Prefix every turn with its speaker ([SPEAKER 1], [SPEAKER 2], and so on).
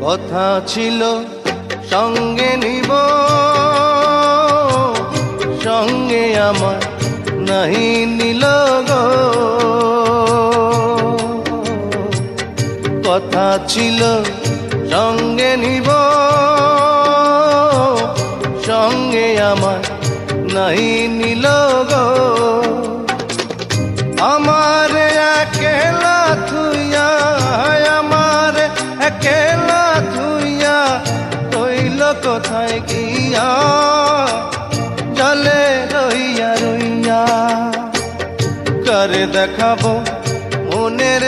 [SPEAKER 1] কথা ছিল সঙ্গে নিব, সঙ্গে আমার নাহি নিল গো। কথা ছিল সঙ্গে নিব, সঙ্গে আমার নাহি নিল গো। আমার একেলা থুইয়া, আমার একেলা থুইয়া রইল কোথায় গিয়া, জলে রইয়া রইয়া। কারে দেখাবো মনের